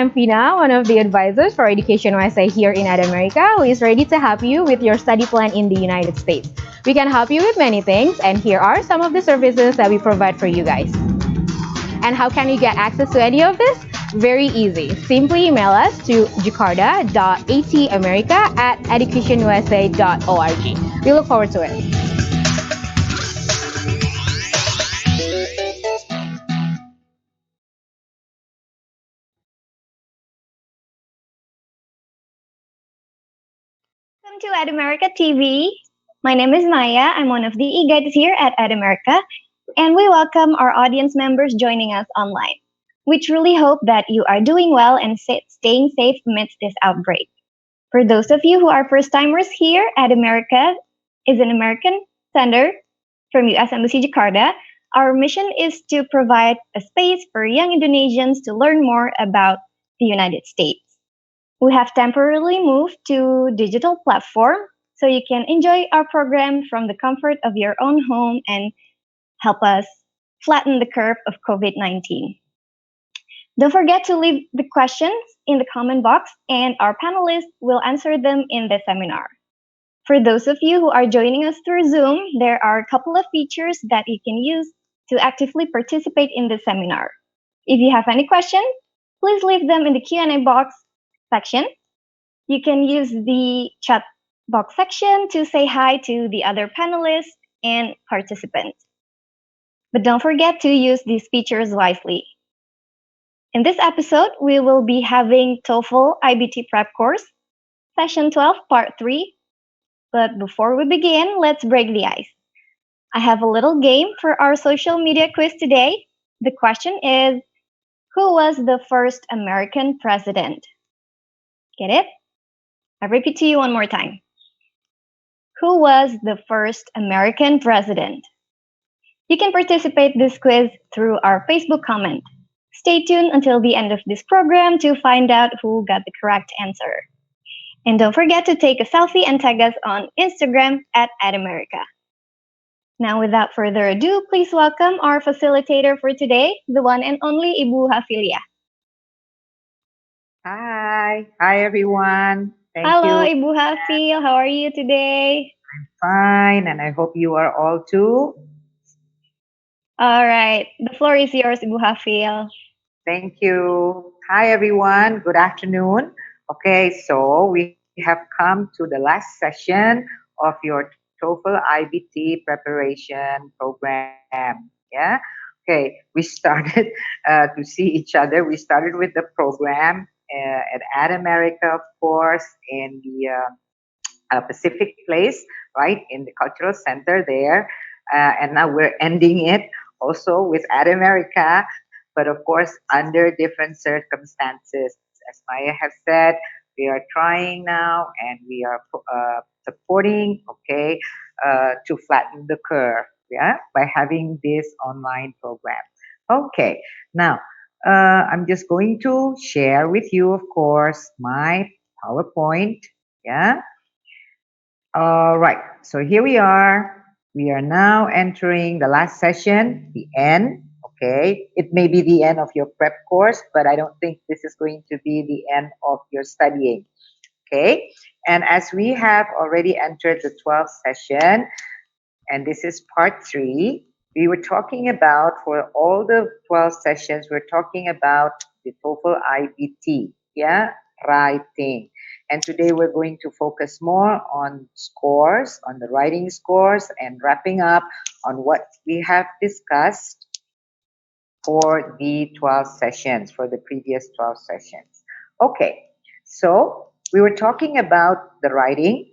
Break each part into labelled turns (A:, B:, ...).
A: I'm Pina, one of the advisors for EducationUSA here in America, who is ready to help you with your study plan in the United States. We can help you with many things, and here are some of the services that we provide for you guys. And how can you get access to any of this? Very easy. Simply email us to jakarta.atamerica@educationusa.org. We look forward to it.
B: Welcome to America TV. My name is Maya. I'm one of the e-guides here at America, and we welcome our audience members joining us online. We truly hope that you are doing well and staying safe amidst this outbreak. For those of you who are first-timers here, America is an American center from U.S. Embassy Jakarta. Our mission is to provide a space for young Indonesians to learn more about the United States. We have temporarily moved to digital platform so you can enjoy our program from the comfort of your own home and help us flatten the curve of COVID-19. Don't forget to leave the questions in the comment box and our panelists will answer them in the seminar. For those of you who are joining us through Zoom, there are a couple of features that you can use to actively participate in the seminar. If you have any questions, please leave them in the Q&A box section. You can use the chat box section to say hi to the other panelists and participants. But don't forget to use these features wisely. In this episode, we will be having TOEFL iBT prep course, session 12, part 3. But before we begin, let's break the ice. I have a little game for our social media quiz today. The question is, who was the first American president? Get it? I repeat to you one more time. Who was the first American president? You can participate this quiz through our Facebook comment. Stay tuned until the end of this program to find out who got the correct answer. And don't forget to take a selfie and tag us on Instagram at @America. Now, without further ado, please welcome our facilitator for today, the one and only Ibu Hafilia.
C: Hi everyone.
B: Hello,
C: you.
B: Ibu Hafil. How are you today?
C: I'm fine, and I hope you are all too.
B: All right, the floor is yours, Ibu Hafil.
C: Thank you. Hi everyone. Good afternoon. Okay, so we have come to the last session of your TOEFL iBT preparation program. Yeah. Okay, we started to see each other. We started with the program at America, of course, in the Pacific Place, right, in the Cultural Center there. And now we're ending it also with America, but of course, under different circumstances. As Maya has said, we are trying now and we are supporting, okay, to flatten the curve, yeah, by having this online program. Okay, now, I'm just going to share with you, of course, my PowerPoint. Yeah. All right. So here we are. We are now entering the last session, the end. Okay. It may be the end of your prep course, but I don't think this is going to be the end of your studying. Okay. And as we have already entered the 12th session, and this is part 3, we were talking about, for all the 12 sessions, we're talking about the TOEFL iBT, yeah, writing. And today we're going to focus more on scores, on the writing scores, and wrapping up on what we have discussed for the 12 sessions, for the previous 12 sessions. Okay, so we were talking about the writing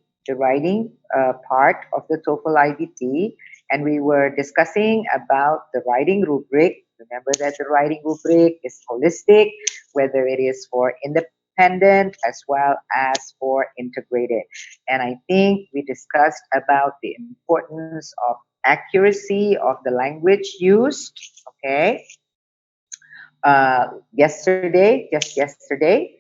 C: part of the TOEFL iBT, and we were discussing about the writing rubric. Remember that the writing rubric is holistic, whether it is for independent independent as well as for integrated. And I think we discussed about the importance of accuracy of the language used, okay, just yesterday,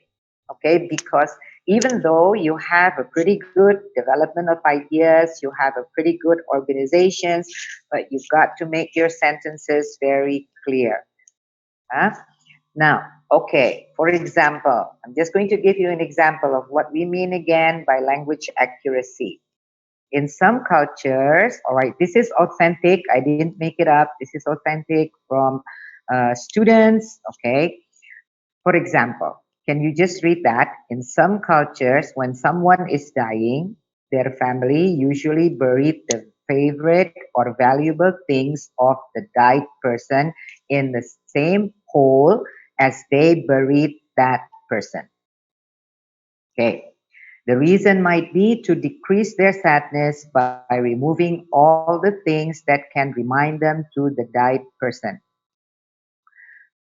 C: okay, because even though you have a pretty good development of ideas, you have a pretty good organizations, but you've got to make your sentences very clear. Huh? Now, okay, for example, I'm just going to give you an example of what we mean again by language accuracy. In some cultures, all right, this is authentic. I didn't make it up. This is authentic from students, okay? For example, can you just read that? In some cultures, when someone is dying, their family usually buried the favorite or valuable things of the died person in the same hole as they buried that person. Okay. The reason might be to decrease their sadness by removing all the things that can remind them to the died person.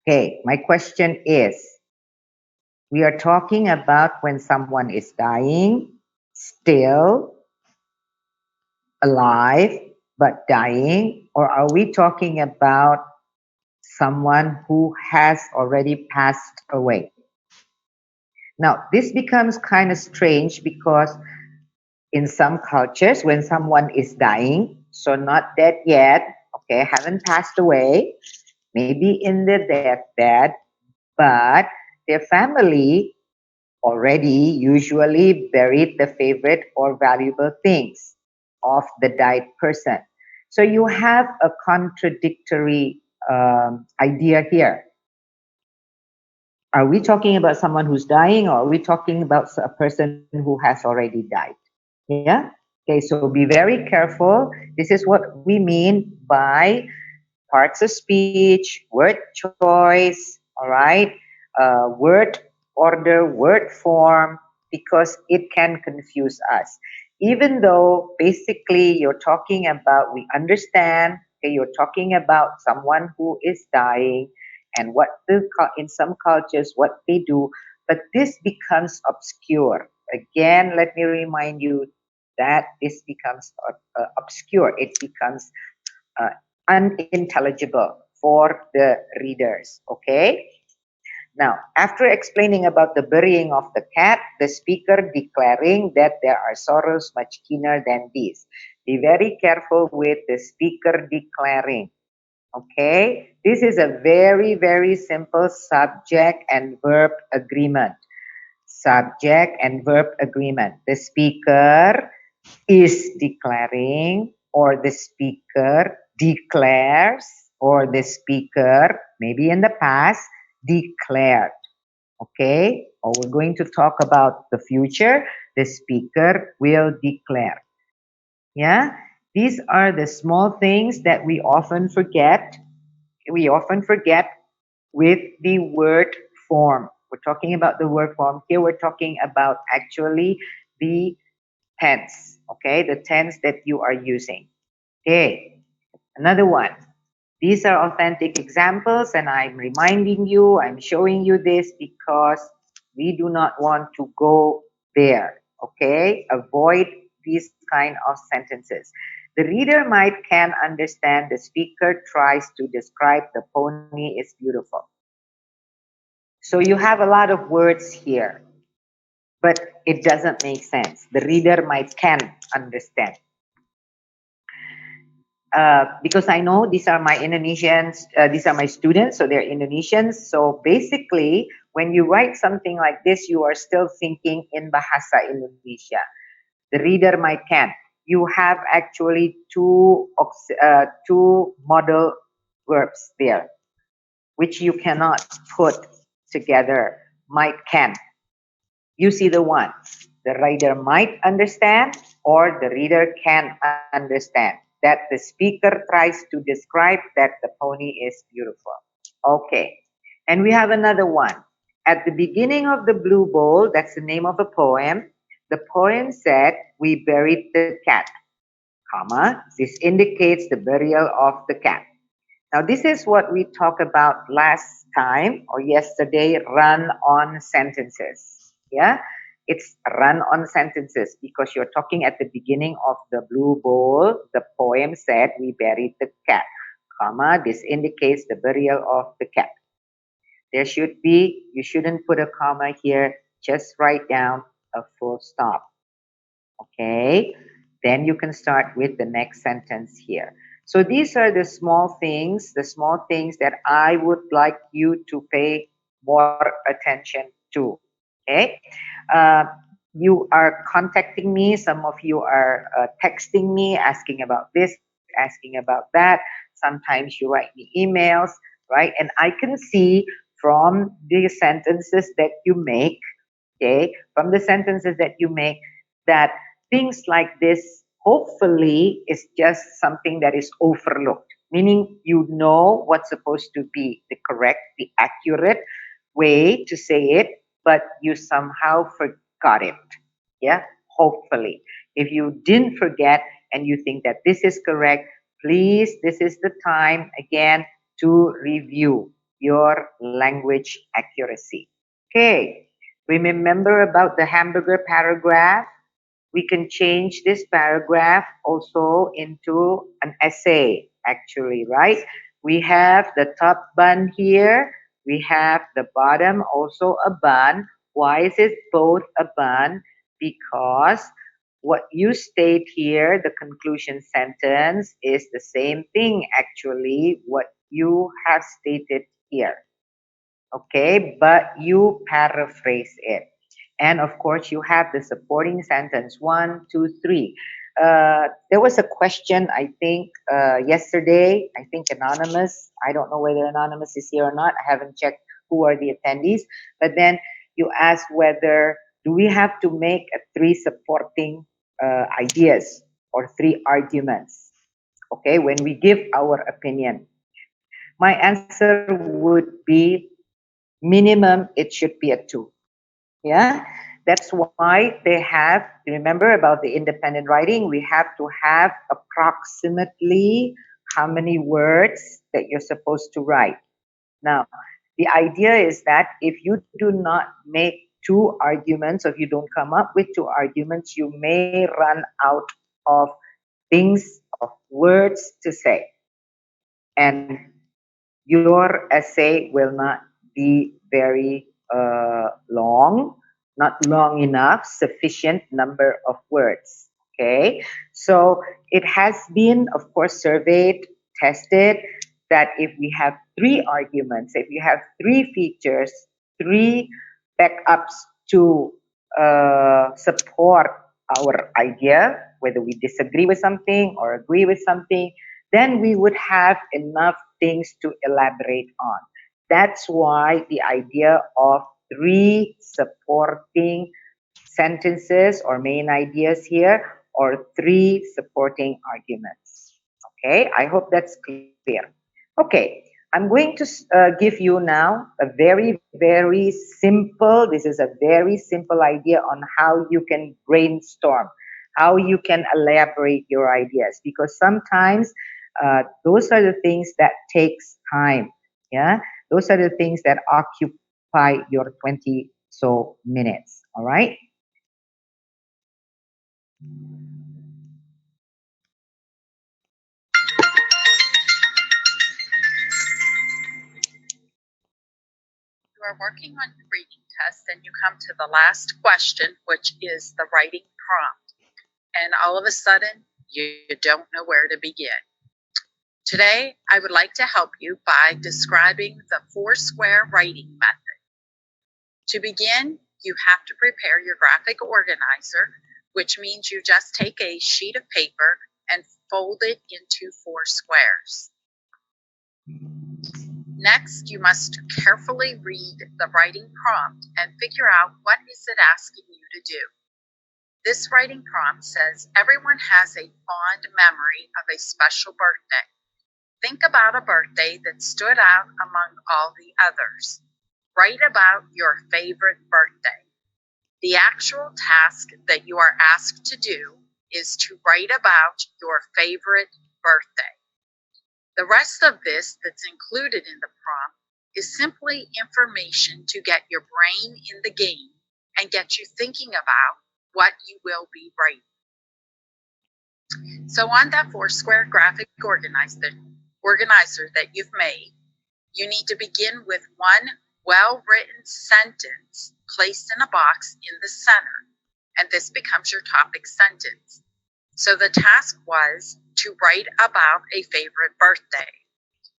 C: Okay, my question is, we are talking about when someone is dying, still alive, but dying, or are we talking about someone who has already passed away? Now, this becomes kind of strange because in some cultures, when someone is dying, so not dead yet, okay, haven't passed away, maybe in their deathbed, but their family already usually buried the favorite or valuable things of the died person. So you have a contradictory idea here. Are we talking about someone who's dying, or are we talking about a person who has already died? Yeah? Okay, so be very careful. This is what we mean by parts of speech, word choice, all right, word order, word form, because it can confuse us. Even though basically you're talking about, we understand, okay, you're talking about someone who is dying and what in some cultures what they do, but this becomes obscure. Again, let me remind you that this becomes obscure. It becomes uh, unintelligible for the readers. Okay. Now, after explaining about the burying of the cat, the speaker declaring that there are sorrows much keener than these. Be very careful with the speaker declaring. Okay. This is a very, very simple subject and verb agreement. Subject and verb agreement. The speaker is declaring, or the speaker declares, or the speaker, maybe in the past, declared. Okay? Or we're going to talk about the future. The speaker will declare. Yeah? These are the small things that we often forget. We often forget with the word form. We're talking about the word form. Here we're talking about actually the tense, okay? The tense that you are using. Okay, another one. These are authentic examples, and I'm reminding you, I'm showing you this because we do not want to go there, okay? Avoid these kind of sentences. The reader might can understand the speaker tries to describe the pony is beautiful. So you have a lot of words here, but it doesn't make sense. The reader might can understand. Because I know these are my Indonesians, these are my students, so they're Indonesians. So basically, when you write something like this, you are still thinking in Bahasa Indonesia. The reader might can. You have actually two model verbs there, which you cannot put together. Might can. You see the one. The reader might understand, or the reader can understand that the speaker tries to describe that the pony is beautiful. Okay. And we have another one. At the beginning of the Blue Bowl, that's the name of a poem. The poem said, "We buried the cat, comma. This indicates the burial of the cat." Now, this is what we talked about last time or yesterday, run-on sentences. Yeah, it's run-on sentences because you're talking at the beginning of the blue bowl. The poem said, "We buried the cat, comma, this indicates the burial of the cat." There should be, you shouldn't put a comma here, just write down a full stop. Okay, then you can start with the next sentence here. So these are the small things that I would like you to pay more attention to. Okay, uh, you are contacting me, some of you are texting me, asking about this, asking about that. Sometimes you write me emails, right? And I can see from the sentences that you make, okay, from the sentences that you make, that things like this hopefully is just something that is overlooked, meaning you know what's supposed to be the correct, the accurate way to say it, but you somehow forgot it. Yeah, hopefully. If you didn't forget and you think that this is correct, please, this is the time again to review your language accuracy. Okay, remember about the hamburger paragraph? We can change this paragraph also into an essay, actually, right? We have the top bun here. We have the bottom also a bun. Why is it both a bun? Because what you state here, the conclusion sentence, is the same thing, actually, what you have stated here. Okay, but you paraphrase it. And of course, you have the supporting sentence, 1, 2, 3. There was a question, I think, yesterday, I think anonymous. I don't know whether anonymous is here or not. I haven't checked who are the attendees. But then you asked whether do we have to make three supporting ideas or three arguments, okay, when we give our opinion. My answer would be minimum, it should be a 2. Yeah, that's why they have, remember about the independent writing, we have to have approximately how many words that you're supposed to write. Now, the idea is that if you do not make two arguments, or if you don't come up with two arguments, you may run out of things, of words to say. And your essay will not be very long, not long enough, sufficient number of words. Okay, so it has been, of course, surveyed, tested, that if we have three arguments, if you have three features, three backups to support our idea, whether we disagree with something or agree with something, then we would have enough things to elaborate on. That's why the idea of three supporting sentences or main ideas here, or three supporting arguments. Okay, I hope that's clear. Okay, I'm going to give you now a very simple, this is a very simple idea on how you can brainstorm, how you can elaborate your ideas, because sometimes those are the things that takes time. Yeah, those are the things that occupy your 20 so minutes. All right.
D: You are working on your reading test and you come to the last question, which is the writing prompt. And all of a sudden, you don't know where to begin. Today, I would like to help you by describing the four-square writing method. To begin, you have to prepare your graphic organizer, which means you just take a sheet of paper and fold it into four squares. Next, you must carefully read the writing prompt and figure out what is it asking you to do. This writing prompt says everyone has a fond memory of a special birthday. Think about a birthday that stood out among all the others. Write about your favorite birthday. The actual task that you are asked to do is to write about your favorite birthday. The rest of this that's included in the prompt is simply information to get your brain in the game and get you thinking about what you will be writing. So on that 4-square graphic organizer that you've made, you need to begin with one well-written sentence placed in a box in the center, and this becomes your topic sentence. So the task was to write about a favorite birthday.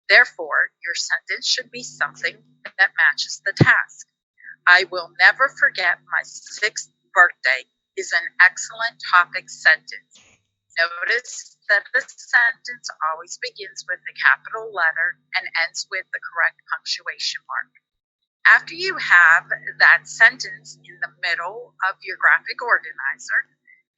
D: Therefore, your sentence should be something that matches the task. I will never forget my 6th birthday is an excellent topic sentence. Notice that the sentence always begins with a capital letter and ends with the correct punctuation mark. After you have that sentence in the middle of your graphic organizer,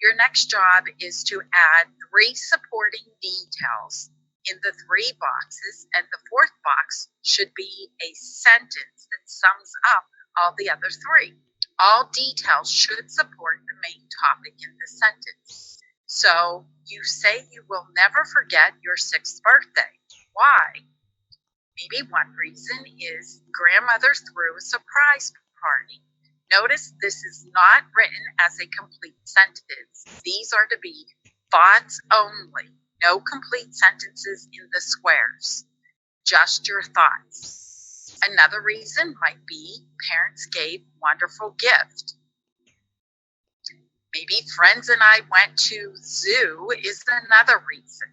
D: your next job is to add 3 supporting details in the 3 boxes, and the 4th box should be a sentence that sums up all the other 3. All details should support the main topic in the sentence. So you say you will never forget your 6th birthday. Why? Maybe one reason is grandmother threw a surprise party. Notice this is not written as a complete sentence. These are to be thoughts only. No complete sentences in the squares. Just your thoughts. Another reason might be parents gave wonderful gift. Maybe friends and I went to zoo is another reason.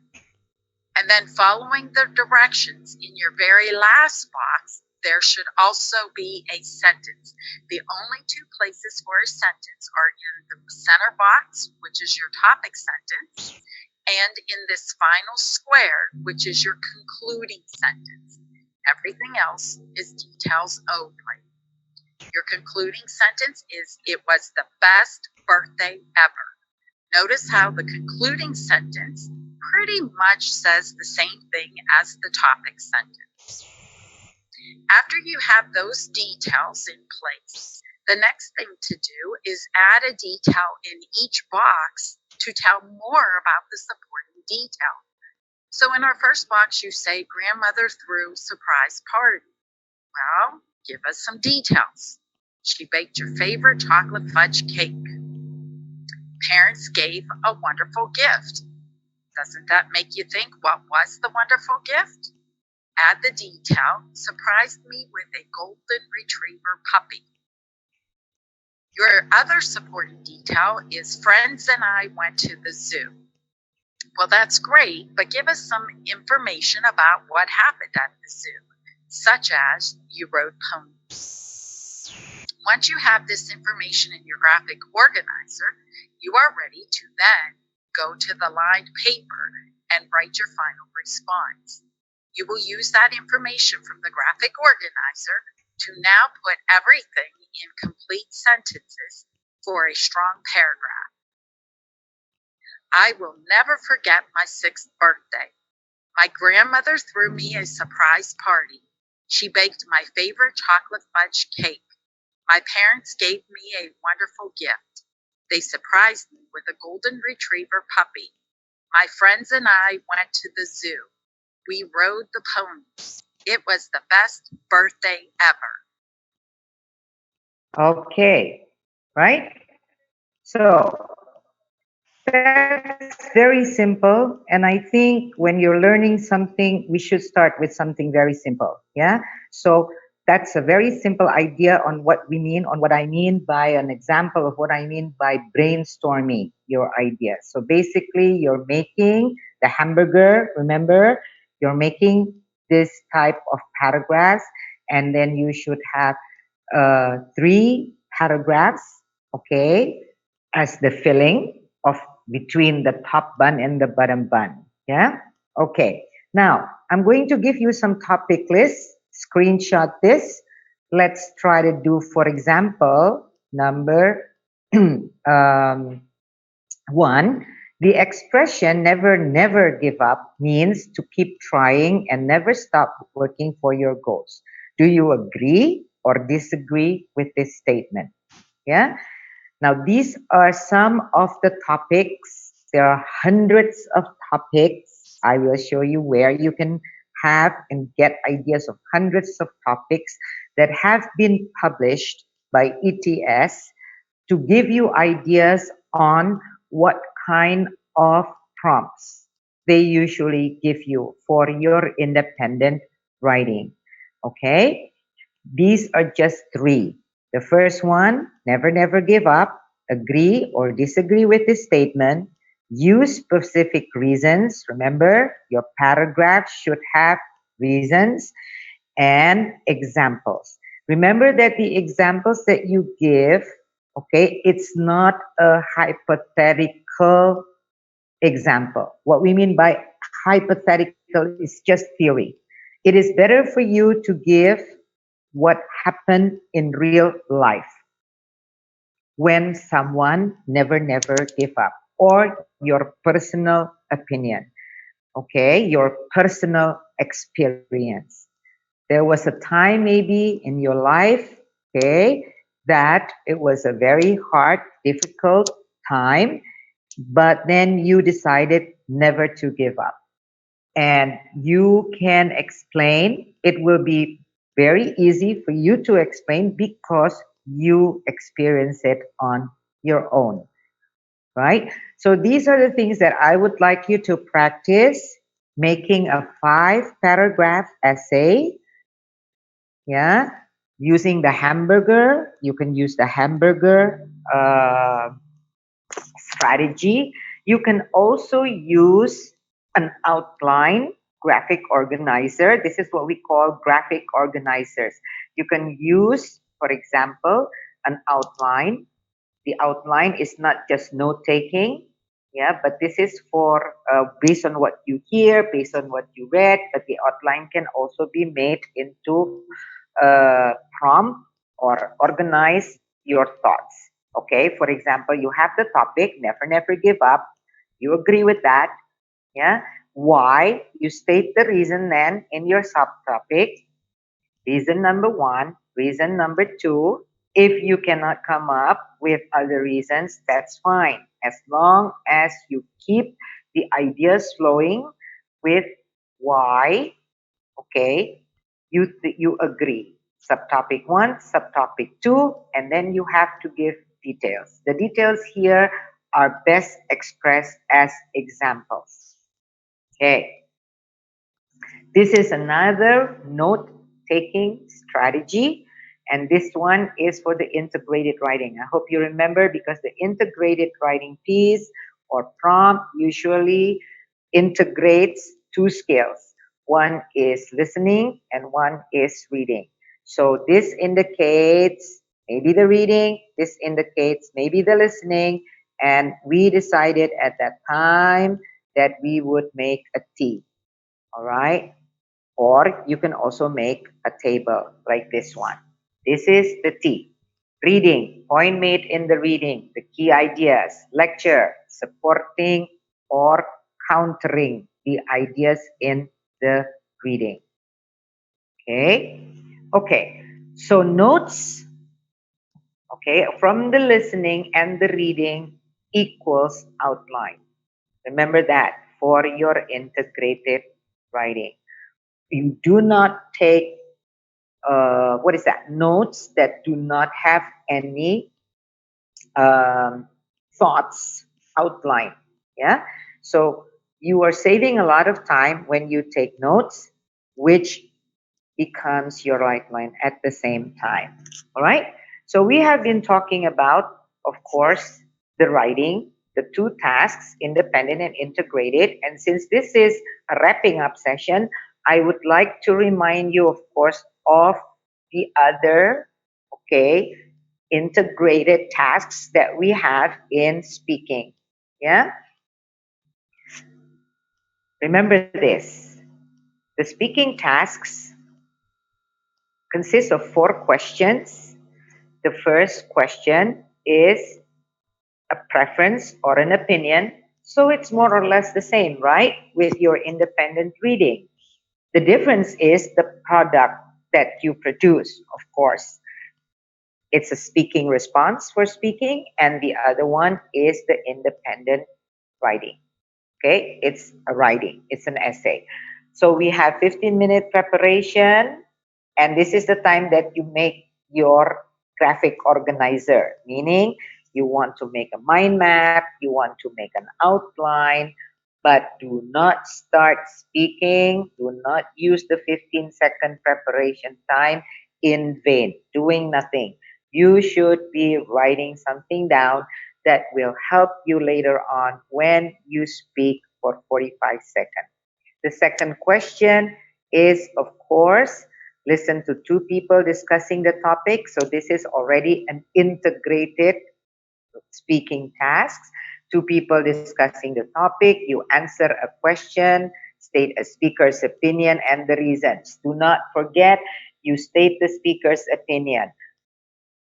D: And then following the directions in your very last box, there should also be a sentence. The only 2 places for a sentence are in the center box, which is your topic sentence, and in this final square, which is your concluding sentence. Everything else is details only. Your concluding sentence is, it was the best birthday ever. Notice how the concluding sentence pretty much says the same thing as the topic sentence. After you have those details in place, the next thing to do is add a detail in each box to tell more about the supporting detail. So in our first box, you say grandmother threw surprise party. Well, give us some details. She baked your favorite chocolate fudge cake. Parents gave a wonderful gift. Doesn't that make you think, what was the wonderful gift? Add the detail, surprised me with a golden retriever puppy. Your other supporting detail is friends and I went to the zoo. Well, that's great, but give us some information about what happened at the zoo, such as you rode ponies. Once you have this information in your graphic organizer, you are ready to then go to the lined paper and write your final response. You will use that information from the graphic organizer to now put everything in complete sentences for a strong paragraph. I will never forget my 6th birthday. My grandmother threw me a surprise party. She baked my favorite chocolate fudge cake. My parents gave me a wonderful gift. They surprised me with a golden retriever puppy. My friends and I went to the zoo. We rode the ponies. It was the best birthday ever.
C: Okay, right? So that's very simple. And I think when you're learning something, we should start with something very simple. Yeah. So that's a very simple idea on what we mean, on what I mean by an example of what I mean by brainstorming your idea. So basically, you're making the hamburger, remember, you're making this type of paragraphs, and then you should have 3 paragraphs, okay, as the filling of between the top bun and the bottom bun. Yeah. Okay. Now I'm going to give you some topic lists. Screenshot this. Let's try to do, for example, number 1. The expression never give up means to keep trying and never stop working for your goals. Do you agree or disagree with this statement? Yeah. Now, these are some of the topics. There are hundreds of topics. I will show you where you can have and get ideas of hundreds of topics that have been published by ETS to give you ideas on what kind of prompts they usually give you for your independent writing. Okay? These are just three. The first one, never, never give up. Agree or disagree with this statement. Use specific reasons. Remember, your paragraph should have reasons and examples. Remember that the examples that you give, okay, it's not a hypothetical example. What we mean by hypothetical is just theory. It is better for you to give what happened in real life when someone never, never give up, or your personal opinion, okay, your personal experience. There was a time maybe in your life, okay, that it was a very hard, difficult time, but then you decided never to give up. And you can explain, it will be very easy for you to explain because you experience it on your own, right? So these are the things that I would like you to practice: making a 5-paragraph essay, yeah, using the hamburger. You can use the hamburger strategy. You can also use an outline graphic organizer. This is what we call graphic organizers. You can use, for example, an outline. The outline is not just note taking, yeah, but this is for based on what you hear, based on what you read, but the outline can also be made into prompt or organize your thoughts. Okay, for example, you have the topic, never, never give up. You agree with that, yeah? Why? You state the reason then in your subtopic. Reason number one, reason number two. If you cannot come up with other reasons, that's fine. As long as you keep the ideas flowing with why, okay, you agree. Subtopic one, subtopic two, and then you have to give details. The details here are best expressed as examples. Okay. This is another note-taking strategy, and this one is for the integrated writing. I hope you remember, because the integrated writing piece or prompt usually integrates two skills. One is listening and one is reading. So this indicates maybe the reading, this indicates maybe the listening, and we decided at that time that we would make a T. All right. Or you can also make a table like this one. This is the T. Reading, point made in the reading, the key ideas. Lecture, supporting or countering the ideas in the reading. Okay. Okay. So notes, okay, from the listening and the reading equals outline. Remember that for your integrated writing. You do not take notes that do not have any thoughts outline. Yeah, so you are saving a lot of time when you take notes, which becomes your outline at the same time. All right, so we have been talking about, of course, the writing, the two tasks, independent and integrated. And since this is a wrapping up session, I would like to remind you, of course, of the other, okay, integrated tasks that we have in speaking. Yeah, remember this. The speaking tasks consist of 4 questions. The first question is a preference or an opinion. So it's more or less the same, right, with your independent reading. The difference is the product that you produce, of course. It's a speaking response for speaking, and the other one is the independent writing. Okay, it's a writing, it's an essay. So we have 15-minute preparation, and this is the time that you make your graphic organizer, meaning you want to make a mind map, you want to make an outline, but do not start speaking. Do not use the 15-second preparation time in vain, doing nothing. You should be writing something down that will help you later on when you speak for 45 seconds. The second question is, of course, listen to two people discussing the topic. So this is already an integrated speaking tasks. Two people discussing the topic. You answer a question, state a speaker's opinion and the reasons. Do not forget, you state the speaker's opinion.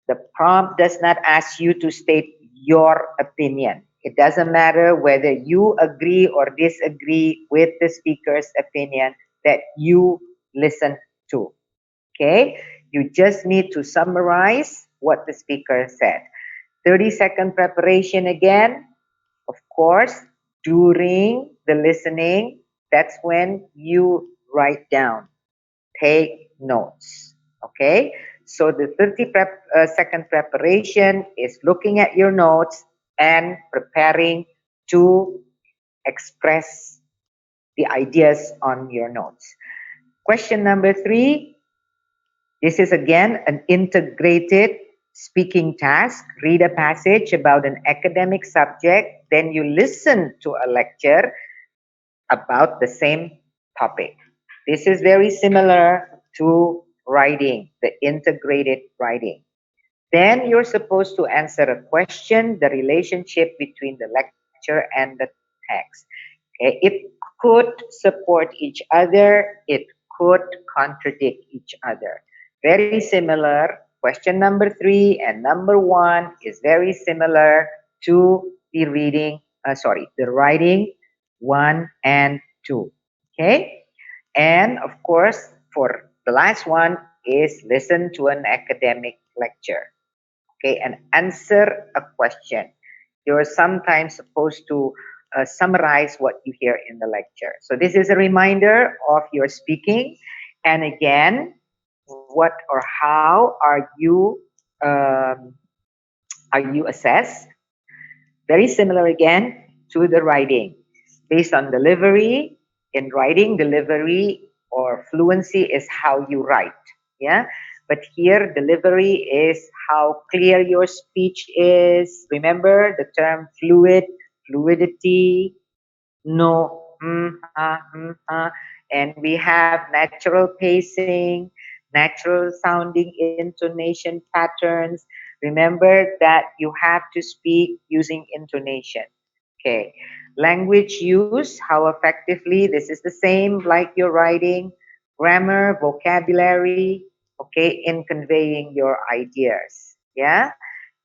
C: The prompt does not ask you to state your opinion. It doesn't matter whether you agree or disagree with the speaker's opinion that you listen to. Okay? You just need to summarize what the speaker said. 30-second preparation again. Of course, during the listening, that's when you write down, take notes. Okay? So the 30-second preparation is looking at your notes and preparing to express the ideas on your notes. Question number 3. This is again an integrated speaking task. Read a passage about an academic subject, then you listen to a lecture about the same topic. This is very similar to writing, the integrated writing. Then you're supposed to answer a question, the relationship between the lecture and the text. Okay, it could support each other, it could contradict each other. Very similar. Question number 3 and number 1 is very similar to the the writing 1 and 2. Okay, and of course, for the last one is listen to an academic lecture. Okay, and answer a question. You're sometimes supposed to summarize what you hear in the lecture. So this is a reminder of your speaking. And again, what or how are you assessed? Very similar again to the writing. Based on delivery, in writing, delivery or fluency is how you write. Yeah. But here, delivery is how clear your speech is. Remember the term fluidity, no, and we have natural pacing, natural sounding intonation patterns. Remember that you have to speak using intonation. Okay, language use, how effectively, this is the same like your writing, grammar, vocabulary, okay, in conveying your ideas. Yeah,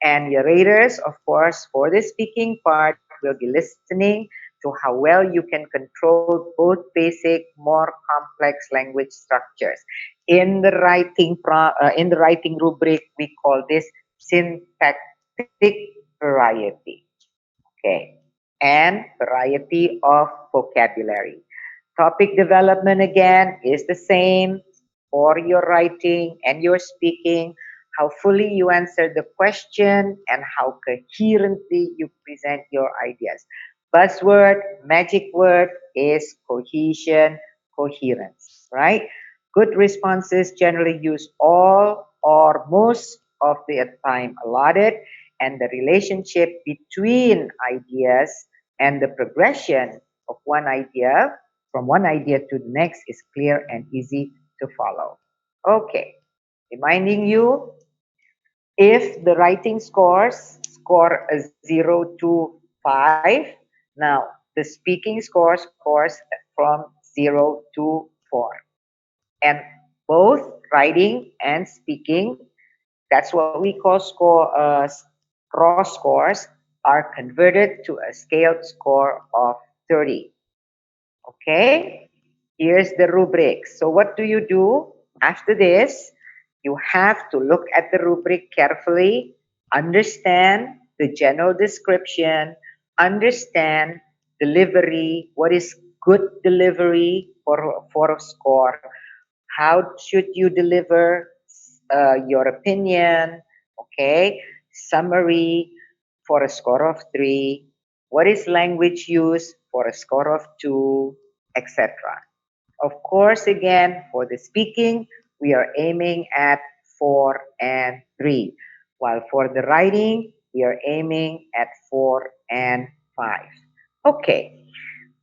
C: and your readers, of course, for the speaking part, will be listening to how well you can control both basic, more complex language structures. In the writing rubric, we call this syntactic variety. Okay, and variety of vocabulary. Topic development again is the same for your writing and your speaking, how fully you answer the question and how coherently you present your ideas. Buzzword, magic word is cohesion, coherence, right? Good responses generally use all or most of the time allotted, and the relationship between ideas and the progression of one idea from one idea to the next is clear and easy to follow. Okay, reminding you, if the writing score a 0 to 5, now the speaking scores from 0 to 4. And both writing and speaking, that's what we call raw scores, are converted to a scaled score of 30. Okay, here's the rubric. So what do you do after this? You have to look at the rubric carefully, understand the general description, understand delivery, what is good delivery for a score, how should you deliver your opinion, okay, summary, for a score of 3? What is language use for a score of 2, etc. Of course, again, for the speaking, we are aiming at 4 and 3, while for the writing, we are aiming at 4 and 5. Okay,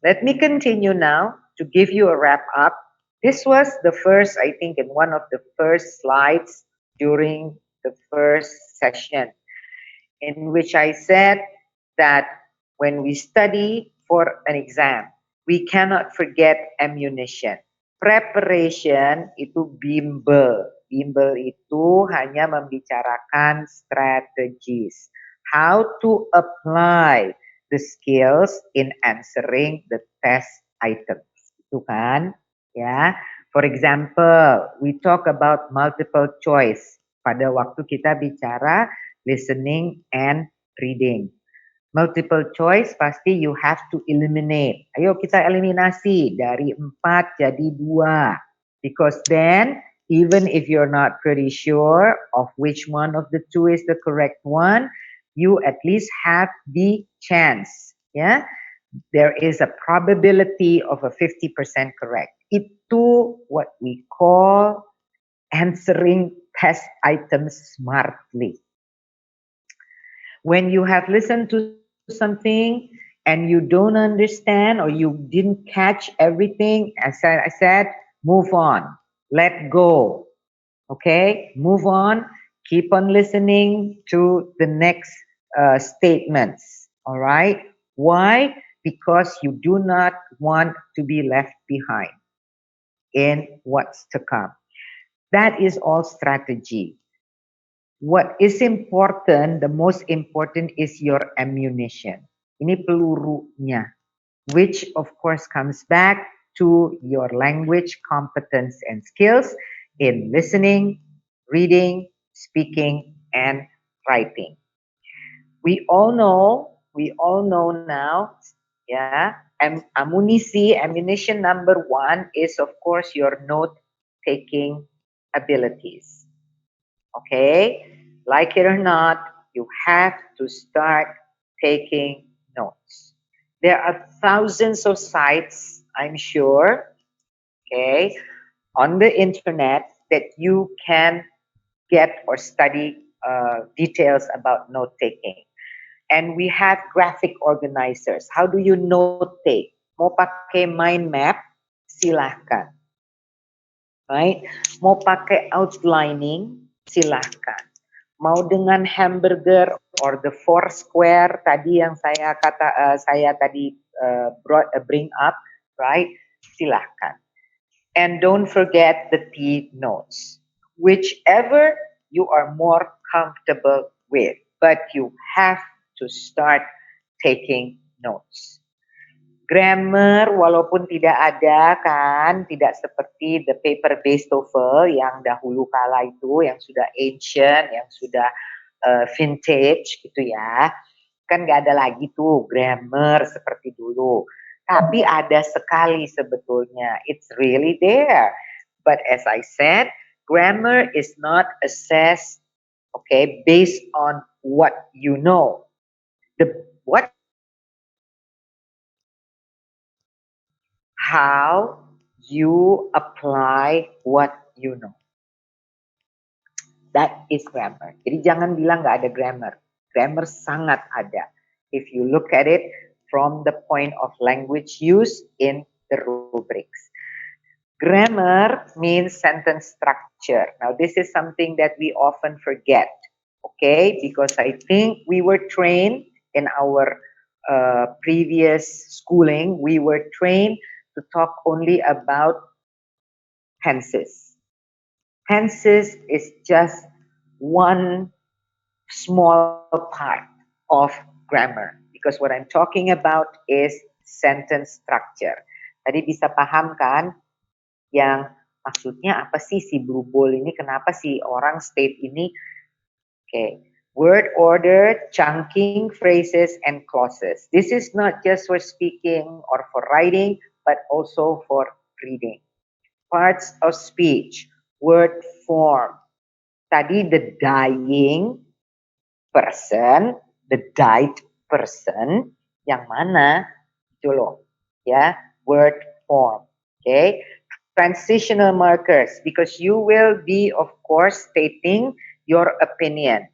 C: let me continue now to give you a wrap up. This was the first, I think, in one of the first slides during the first session, in which I said that when we study for an exam, we cannot forget ammunition. Preparation itu bimbel. Bimbel itu hanya membicarakan strategies. How to apply the skills in answering the test items. Itu kan? Ya. For example, we talk about multiple choice pada waktu kita bicara listening and reading. Multiple choice pasti you have to eliminate. Ayo kita eliminasi dari 4 jadi 2. Because then, even if you're not pretty sure of which one of the 2 is the correct one, you at least have the chance. Yeah? There is a probability of a 50% correct. Itu what we call answering test items smartly. When you have listened to something and you don't understand or you didn't catch everything, as I said, move on. Let go. Okay? Move on. Keep on listening to the next statements. All right? Why? Because you do not want to be left behind in what's to come. That is all strategy. What is important, the most important is your ammunition. Ini pelurunya, which of course comes back to your language competence and skills in listening, reading, speaking, and writing. We all know now, yeah, ammunition number 1 is of course your note-taking abilities. Okay, like it or not, you have to start taking notes. There are thousands of sites, I'm sure, okay, on the internet that you can get or study details about note taking. And we have graphic organizers. How do you note take? Mau pakai mind map? Silahkan. Right? Mau pakai outlining? Silahkan. Mau dengan hamburger or the four square tadi yang saya tadi bring up, right? Silahkan. And don't forget the T notes, whichever you are more comfortable with, but you have to start taking notes. Grammar walaupun tidak ada kan, tidak seperti the paper-based TOEFL yang dahulu kala itu, yang sudah ancient, yang sudah vintage gitu ya. Kan nggak ada lagi tuh grammar seperti dulu. Tapi ada sekali sebetulnya. It's really there. But as I said, grammar is not assessed, okay, based on what you know. What how you apply what you know. That is grammar. Jadi jangan bilang nggak ada grammar. Grammar sangat ada. If you look at it from the point of language use in the rubrics. Grammar means sentence structure. Now this is something that we often forget. Okay, because I think we were trained in our previous schooling, we were trained to talk only about tenses. Tenses is just one small part of grammar because what I'm talking about is sentence structure. Tadi bisa paham kan yang maksudnya apa sih si blue ball ini, kenapa sih orang state ini? Okay. Word order, chunking, phrases, and clauses. This is not just for speaking or for writing, but also for reading. Parts of speech, word form. Tadi the dying person, The died person yang mana? Itu loh, ya, word form. Okay, transitional markers, because you will be, of course, stating your opinion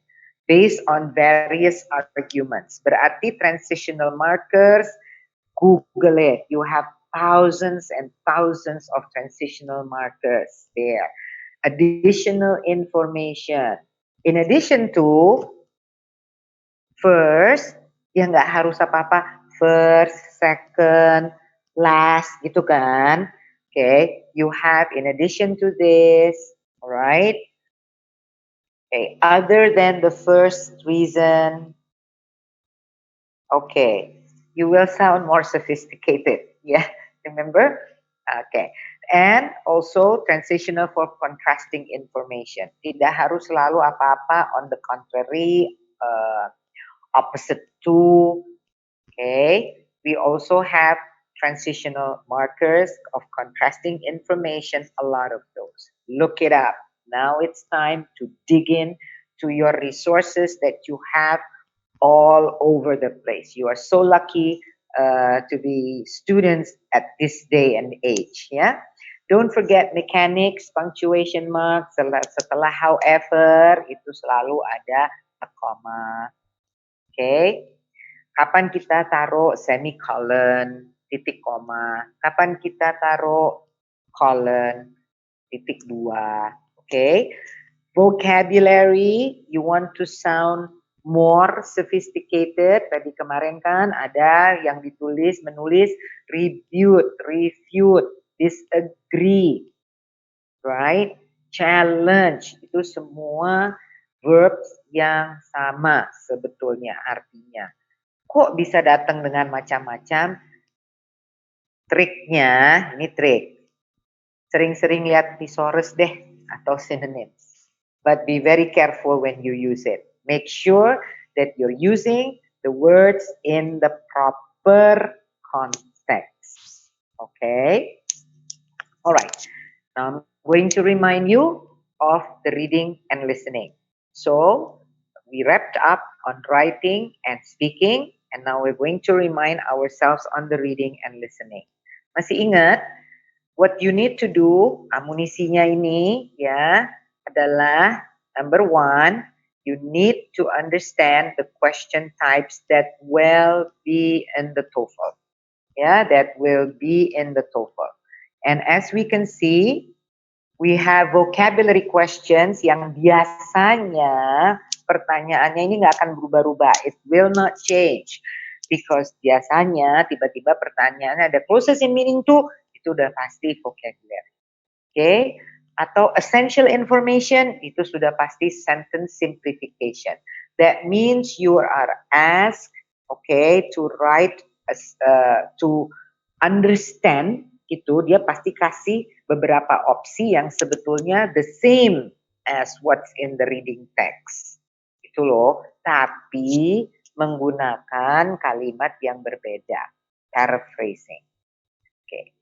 C: based on various arguments. Berarti transitional markers, Google it. You have thousands and thousands of transitional markers there. Additional information. In addition to first, ya nggak harus apa-apa, first, second, last, gitu kan. Okay, you have in addition to this, alright. Okay, other than the first reason, okay, you will sound more sophisticated. Yeah, remember? Okay, and also transitional for contrasting information. Tidak harus selalu apa-apa on the contrary, opposite to. Okay, we also have transitional markers of contrasting information, a lot of those. Look it up. Now it's time to dig in to your resources that you have all over the place. You are so lucky to be students at this day and age. Yeah. Don't forget mechanics, punctuation marks, setelah however, itu selalu ada a comma. Okay. Kapan kita taruh semicolon, titik koma. Kapan kita taruh colon, titik dua. Okay. Vocabulary, you want to sound more sophisticated. Tadi kemarin kan ada yang ditulis, menulis refute, disagree, right? Challenge, itu semua verbs yang sama sebetulnya artinya. Kok bisa datang dengan macam-macam? Triknya, ini trik. Sering-sering lihat thesaurus deh atau synonyms. But be very careful when you use it. Make sure that you're using the words in the proper context. Okay? Alright. Now I'm going to remind you of the reading and listening. So, we wrapped up on writing and speaking, and now we're going to remind ourselves on the reading and listening. Masih ingat? What you need to do, amunisinya ini ya adalah number one, you need to understand the question types that will be in the TOEFL. Yeah, that will be in the TOEFL. And as we can see, we have vocabulary questions yang biasanya pertanyaannya ini nggak akan berubah-ubah. It will not change. Because biasanya tiba-tiba pertanyaannya ada closest in meaning to, itu udah pasti vocabulary. Okay? Atau essential information, itu sudah pasti sentence simplification. That means you are asked, okay, to write, to understand, itu dia pasti kasih beberapa opsi yang sebetulnya the same as what's in the reading text. Itu loh, tapi menggunakan kalimat yang berbeda. Paraphrasing. Okay.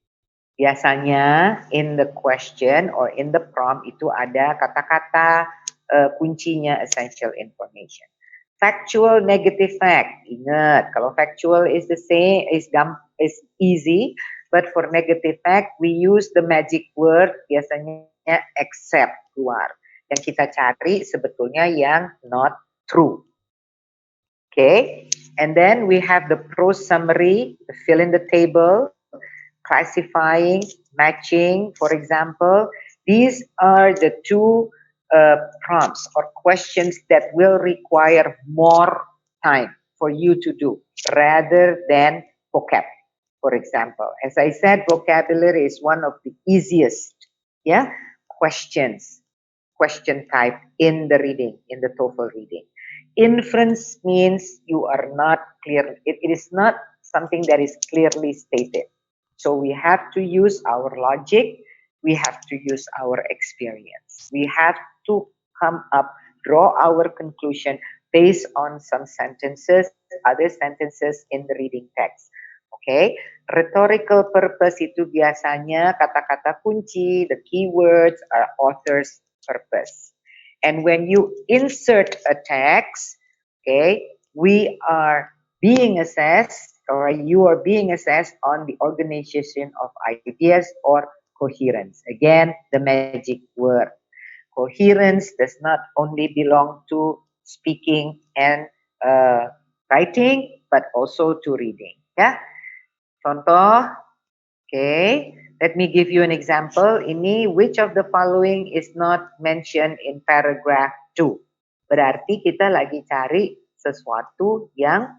C: Biasanya in the question or in the prompt itu ada kata-kata kuncinya essential information. Factual, negative fact. Ingat, kalau factual is the same, is easy, but for negative fact we use the magic word biasanya except keluar. Yang kita cari sebetulnya yang not true. Okay, and then we have the prose summary, the fill in the table, classifying, matching, for example. These are the two prompts or questions that will require more time for you to do rather than vocab, for example. As I said, vocabulary is one of the easiest question type in the reading, in the TOEFL reading. Inference means you are not clear. It is not something that is clearly stated. So we have to use our logic. We have to use our experience. We have to come up, draw our conclusion based on some sentences, other sentences in the reading text. Okay, rhetorical purpose itu biasanya kata-kata kunci, the keywords are author's purpose. And when you insert a text, okay, we are being assessed, or you are being assessed on the organization of ideas or coherence. Again, the magic word. Coherence does not only belong to speaking and writing, but also to reading. Ya, contoh. Okay, let me give you an example. Ini, which of the following is not mentioned in paragraph 2? Berarti kita lagi cari sesuatu yang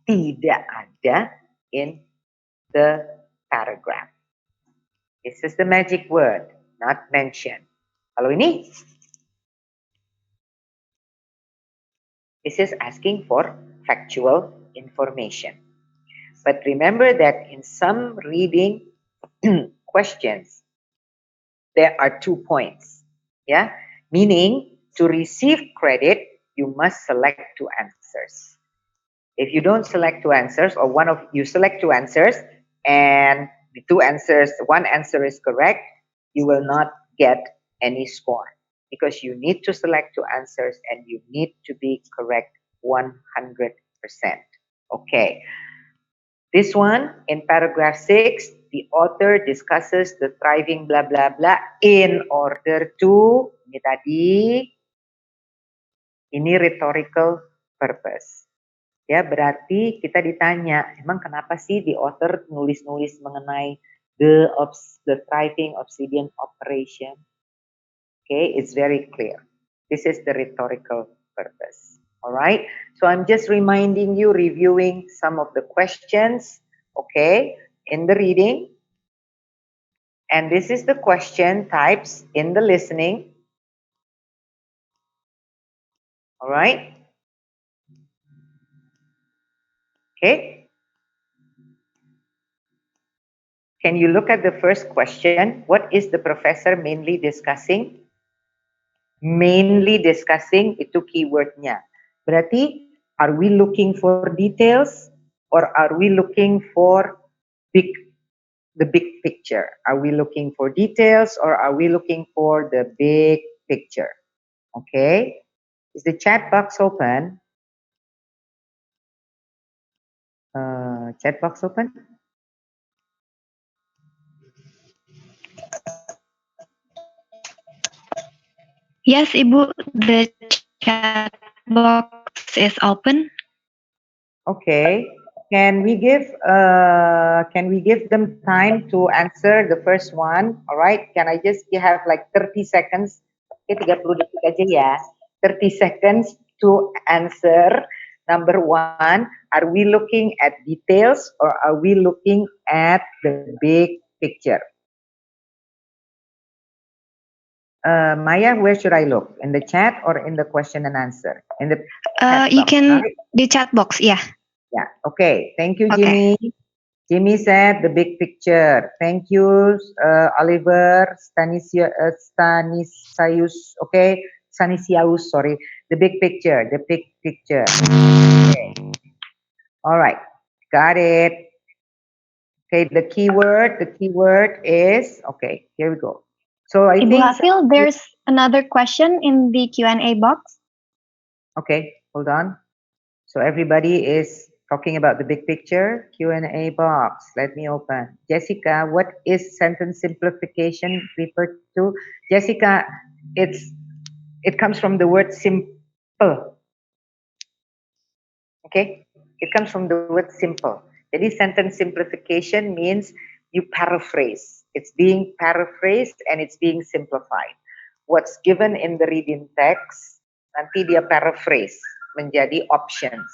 C: tidak ada in the paragraph. This is the magic word, not mentioned. Kalau ini, this is asking for factual information. But remember that in some reading questions, there are 2 points. Yeah, meaning to receive credit, you must select 2 answers. If you don't select 2 answers, or you select 2 answers, and the 2 answers, 1 answer is correct, you will not get any score, because you need to select 2 answers and you need to be correct 100%. Okay. This one, in paragraph 6, the author discusses the thriving blah blah blah in order to, ini tadi, ini rhetorical purpose. Ya, berarti kita ditanya, emang kenapa sih the author nulis-nulis mengenai the thriving obsidian operation? Okay, it's very clear. This is the rhetorical purpose. All right, so I'm just reminding you, reviewing some of the questions, okay, in the reading. And this is the question types in the listening. All right. Okay. Can you look at the first question? What is the professor mainly discussing? Mainly discussing, itu keywordnya. Berarti, are we looking for details or are we looking for the big picture? Are we looking for details or are we looking for the big picture? Okay. Is the chat box open? Chat box open?
B: Yes, Ibu, the chat box is open.
C: Okay. Can we give them time to answer the first one? All right. Can I just have like 30 seconds? Okay, 30 detik aja ya. 30 seconds to answer. Number 1, are we looking at details or are we looking at the big picture? Maya, where should I look? In the chat or in the question and answer? In the chat
B: You
C: box,
B: can
C: right?
B: the chat box, yeah.
C: Yeah. Okay. Thank you,
B: Okay.
C: Jimmy. Jimmy said the big picture. Thank you, Oliver Stanisius. Okay, Stanisius. Sorry. The big picture. The big picture. Okay. All right. Got it. Okay. The keyword is okay. Here we go. So I
B: Ibu
C: think.
B: Hafil, there's another question in the Q&A box.
C: Okay. Hold on. So everybody is talking about the big picture. Q&A box. Let me open. Jessica, what is sentence simplification referred to? Jessica, it comes from the word simple. Okay? It comes from the word simple. Jadi sentence simplification means you paraphrase. It's being paraphrased and it's being simplified. What's given in the reading text, nanti dia paraphrase menjadi options.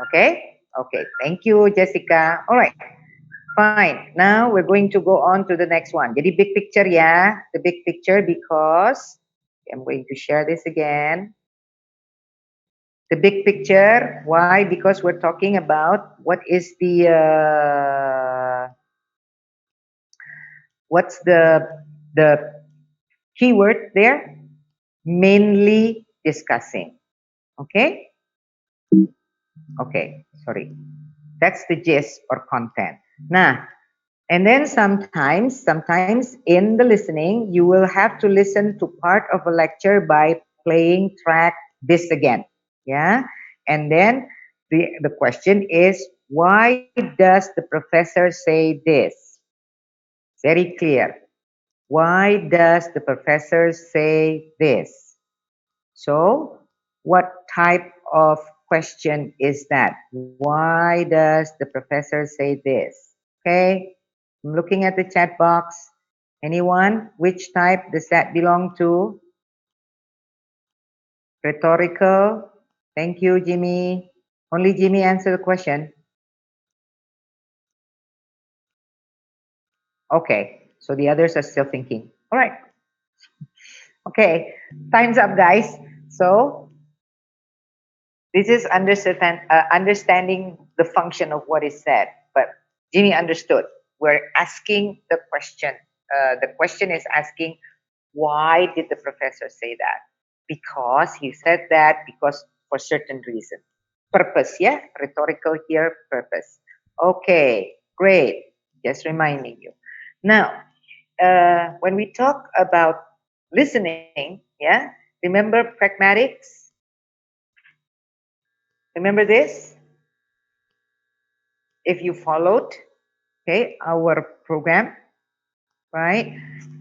C: Okay? Okay. Thank you, Jessica. All right. Fine. Now we're going to go on to the next one. Jadi big picture ya. The big picture because I'm going to share this again. The big picture. Why? Because we're talking about what's the keyword there? Mainly discussing. Okay? Okay. Sorry. That's the gist or content. Nah, and then sometimes in the listening, you will have to listen to part of a lecture by playing track this again. Yeah. And then the question is, why does the professor say this? Very clear. Why does the professor say this? So, what type of question is that? Why does the professor say this? Okay, I'm looking at the chat box. Anyone? Which type does that belong to? Rhetorical. Thank you, Jimmy. Only Jimmy answer the question. Okay, so the others are still thinking. All right. Okay, time's up, guys. So this is understanding the function of what is said. But Jimmy understood. We're asking the question. The question is asking, why did the professor say that? Because he said that because for certain reason. Purpose, yeah? Rhetorical here, purpose. Okay, great. Just reminding you. Now, when we talk about listening, yeah, remember pragmatics? Remember this? If you followed, okay, our program, right?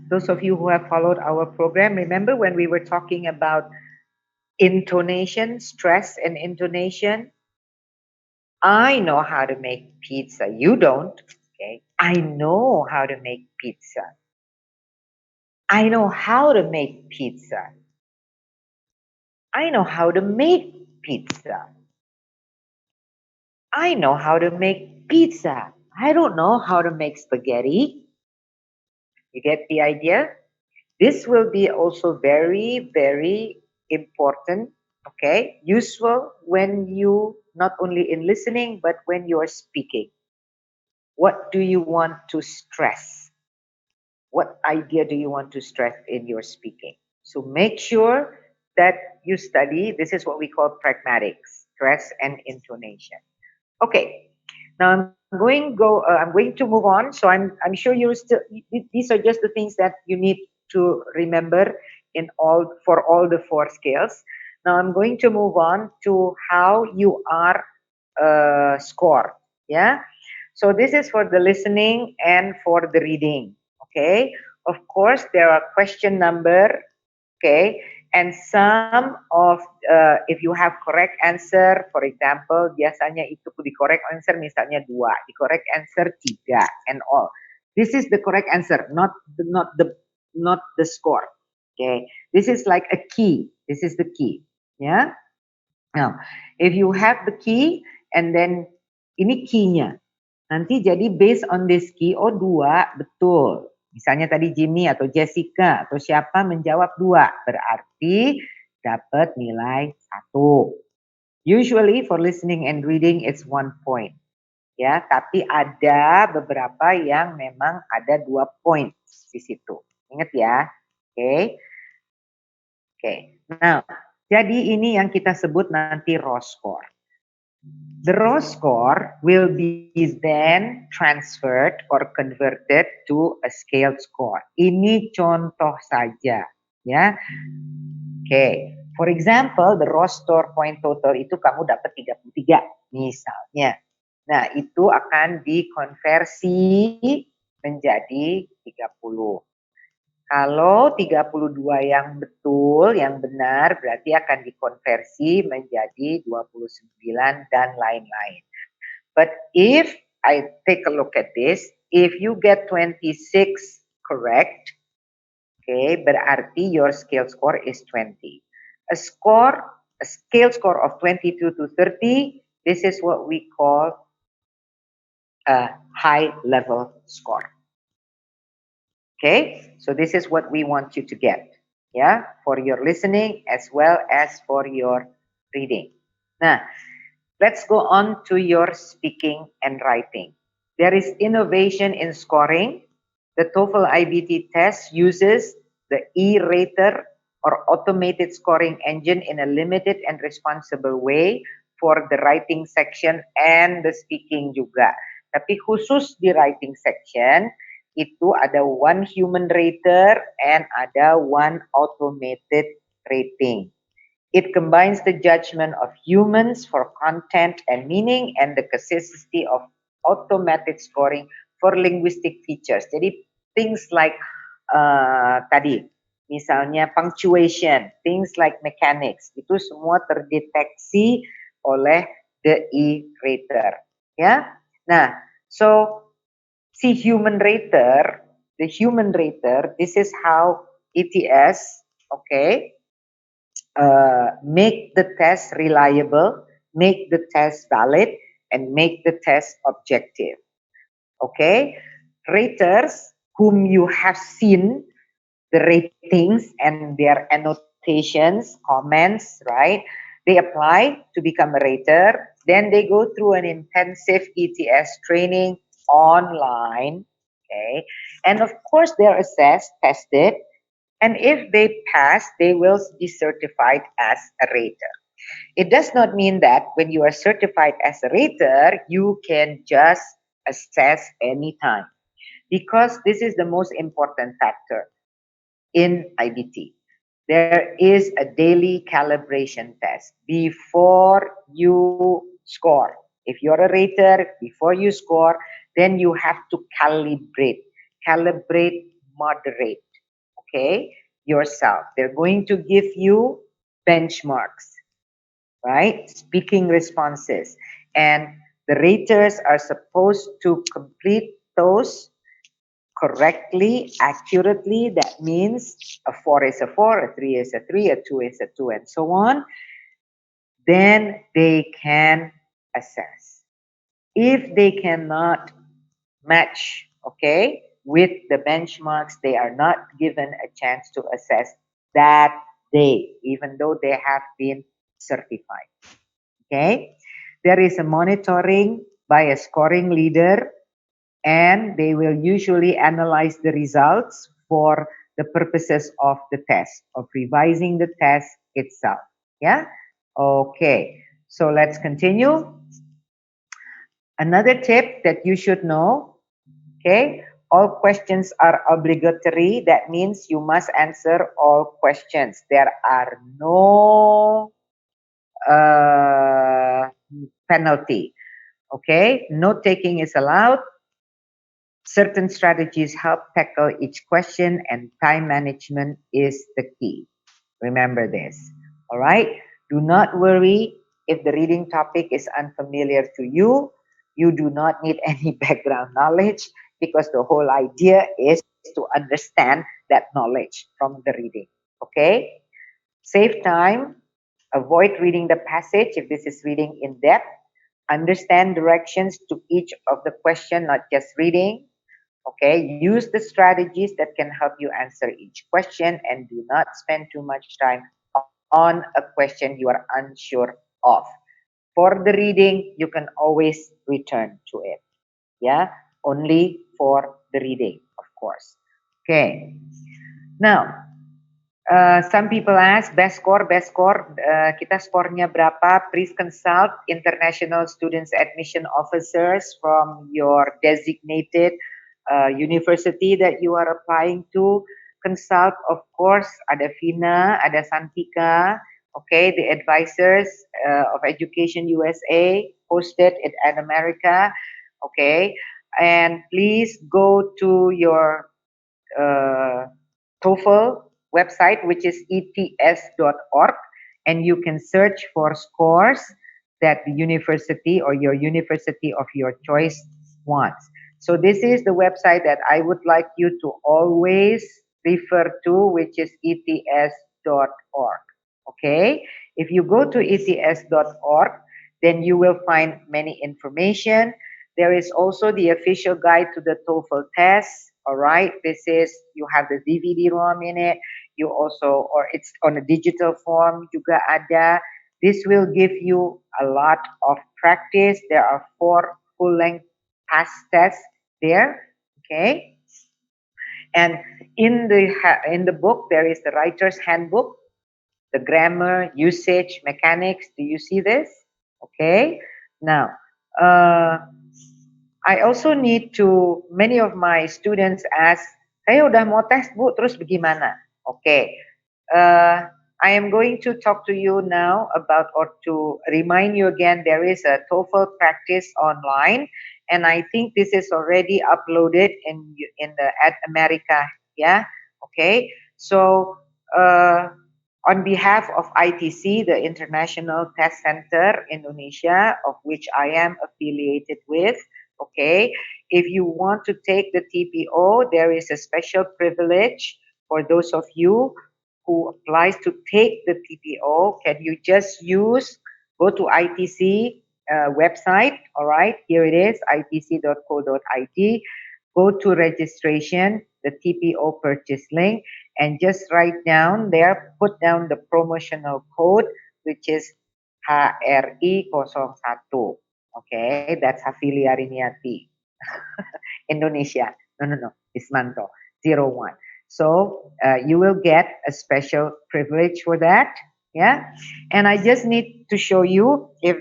C: Those of you who have followed our program, remember when we were talking about intonation, stress and intonation? I know how to make pizza. You don't, okay? I know how to make pizza. I know how to make pizza. I know how to make pizza. I know how to make pizza. I don't know how to make spaghetti. You get the idea? This will be also very, very important, okay? Useful when you, not only in listening, but when you are speaking. What do you want to stress? What idea do you want to stress in your speaking? So make sure that you study. This is what we call pragmatics, stress and intonation. Okay, now I'm going to move on. So I'm sure you still, these are just the things that you need to remember in for all the 4 scales. Now I'm going to move on to how you are scored. Yeah. So this is for the listening and for the reading. Okay. Of course, there are question number. Okay. And some of, if you have correct answer, for example, biasanya itu di correct answer misalnya 2, di correct answer 3, and all. This is the correct answer, not the score. Okay. This is like a key. This is the key. Yeah. Now, if you have the key, and then ini key-nya. Nanti jadi based on this key, oh 2, betul. Misalnya tadi Jimmy atau Jessica atau siapa menjawab 2, berarti dapat nilai 1. Usually for listening and reading it's 1 point. Ya, tapi ada beberapa yang memang ada 2 point di situ. Ingat ya. Oke. Oke. Nah, jadi ini yang kita sebut nanti raw score. The raw score will be then transferred or converted to a scaled score. Ini contoh saja, ya. Okay. For example, the raw score point total itu kamu dapat 33 misalnya. Nah, itu akan dikonversi menjadi 30. Kalau 32 yang betul, yang benar, berarti akan dikonversi menjadi 29 dan lain-lain. But if I take a look at this, if you get 26 correct, okay, berarti your scale score is 20. A scale score of 22 to 30, this is what we call a high level score. Okay, so this is what we want you to get, yeah, for your listening as well as for your reading. Now, let's go on to your speaking and writing. There is innovation in scoring. The TOEFL iBT test uses the E-rater or automated scoring engine in a limited and responsible way for the writing section and the speaking juga. Tapi khusus di writing section, itu ada 1 human rater and ada 1 automated rating. It combines the judgment of humans for content and meaning and the consistency of automatic scoring for linguistic features. Jadi things like tadi, misalnya punctuation, things like mechanics, itu semua terdeteksi oleh the E-rater. Ya, nah, so see human rater, the human rater, this is how ETS, okay, make the test reliable, make the test valid, and make the test objective. Okay, raters whom you have seen the ratings and their annotations, comments, right? They apply to become a rater. Then they go through an intensive ETS training online. Okay, and of course they're assessed, tested, and if they pass, they will be certified as a rater. It does not mean that when you are certified as a rater, you can just assess anytime, because this is the most important factor in IBT. There is a daily calibration test before you score. If you're a rater, before you score, then you have to calibrate, moderate, okay, yourself. They're going to give you benchmarks, right? Speaking responses. And the raters are supposed to complete those correctly, accurately. That means a 4 is a 4, a 3 is a 3, a 2 is a 2, and so on. Then they can assess. If they cannot match, okay, with the benchmarks, they are not given a chance to assess that day, even though they have been certified. Okay, there is a monitoring by a scoring leader, and they will usually analyze the results for the purposes of the test, of revising the test itself. Yeah, okay, so let's continue. Another tip that you should know, okay, all questions are obligatory. That means you must answer all questions. There are no penalty. Okay, note taking is allowed. Certain strategies help tackle each question, and time management is the key. Remember this. All right, do not worry if the reading topic is unfamiliar to you. You do not need any background knowledge, because the whole idea is to understand that knowledge from the reading. Okay, save time. Avoid reading the passage if this is reading in depth. Understand directions to each of the question, not just reading. Okay, use the strategies that can help you answer each question, and do not spend too much time on a question you are unsure of. For the reading, you can always return to it. Yeah, only for the reading, of course. Okay, now some people ask, best score, kita skornya berapa? Please consult international students admission officers from your designated university that you are applying to. Consult, of course, ada Vina, ada Santika, okay, the advisors of Education USA, hosted at America, okay, and please go to your TOEFL website, which is ets.org, and you can search for scores that the university or your university of your choice wants. So this is the website that I would like you to always refer to, which is ets.org. Okay, if you go to ets.org, then you will find many information. There is also the official guide to the TOEFL test. All right, this is, you have the DVD-ROM in it. You also, or it's on a digital form juga ada. This will give you a lot of practice. There are 4 full-length past tests there. Okay, and in the book there is the writer's handbook, the grammar, usage, mechanics. Do you see this? Okay, now I also need to, many of my students ask, saya udah mau tes Bu, terus bagaimana? Okay, I am going to talk to you now about, or to remind you again, there is a TOEFL practice online, and I think this is already uploaded in the Ad America. Yeah. Okay. So on behalf of ITC, the International Test Center Indonesia, of which I am affiliated with, okay, if you want to take the TPO, there is a special privilege for those of you who applies to take the TPO. Can you just go to ITC website, all right, here it is, itc.co.id, go to registration, the TPO purchase link, and just write down there, put down the promotional code, which is HRI01. Okay, that's Hafilia Riniati. Indonesia. No. Ismanto. 01. So you will get a special privilege for that. Yeah. And I just need to show you if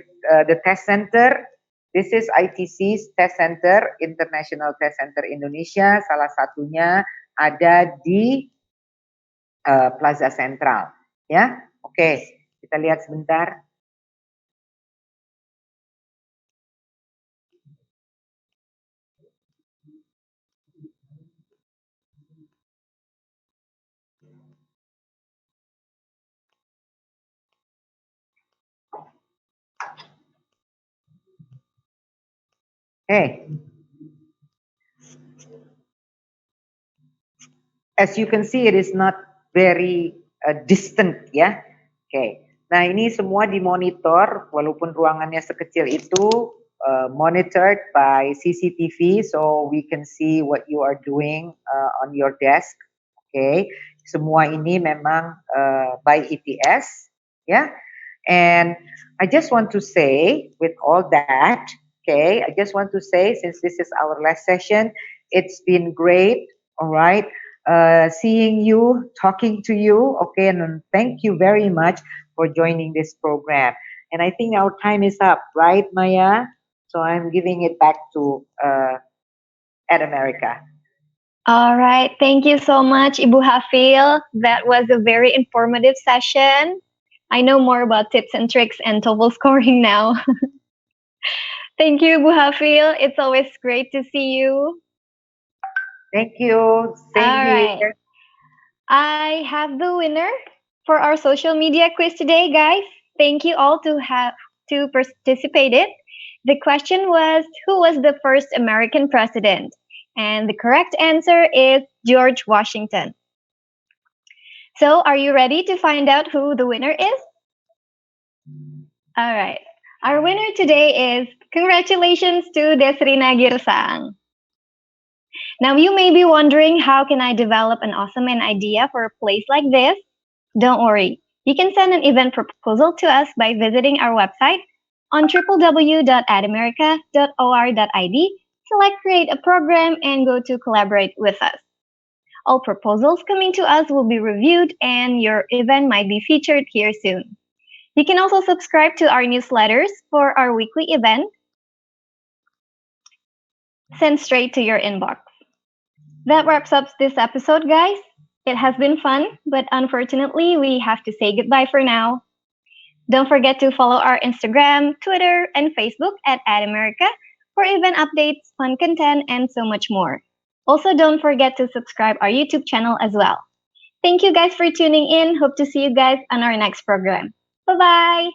C: the test center, this is ITC's test center, International Test Center Indonesia. Salah satunya ada di Plaza Central. Ya. Oke. Kita lihat sebentar. Hey, as you can see, it is not very distant, ya. Okay. Nah, ini semua dimonitor, walaupun ruangannya sekecil itu, monitored by CCTV, so we can see what you are doing on your desk. Okay. Semua ini memang by ETS, ya. And I just want to say, with all that, okay, I just want to say, since this is our last session, it's been great, all right, seeing you, talking to you, okay, and thank you very much for joining this program. And I think our time is up, right, Maya? So I'm giving it back to Ed America.
B: All right. Thank you so much, Ibu Hafil. That was a very informative session. I know more about tips and tricks and TOEFL scoring now. Thank you, Ibu Hafil. It's always great to see you.
C: Thank you. Same
B: All
C: here.
B: right. I have the winner for our social media quiz today, guys. Thank you all to participated. The question was, who was the first American president? And the correct answer is George Washington. So, are you ready to find out who the winner is? All right. Our winner today is, congratulations to Desrina Girsang. Now, you may be wondering, how can I develop an awesome idea for a place like this? Don't worry. You can send an event proposal to us by visiting our website on www.adamerica.or.id, select create a program, and go to collaborate with us. All proposals coming to us will be reviewed and your event might be featured here soon. You can also subscribe to our newsletters for our weekly event sent straight to your inbox. That wraps up this episode, guys. It has been fun, but unfortunately, we have to say goodbye for now. Don't forget to follow our Instagram, Twitter, and Facebook at AdAmerica for event updates, fun content, and so much more. Also, don't forget to subscribe our YouTube channel as well. Thank you guys for tuning in. Hope to see you guys on our next program. Bye-bye.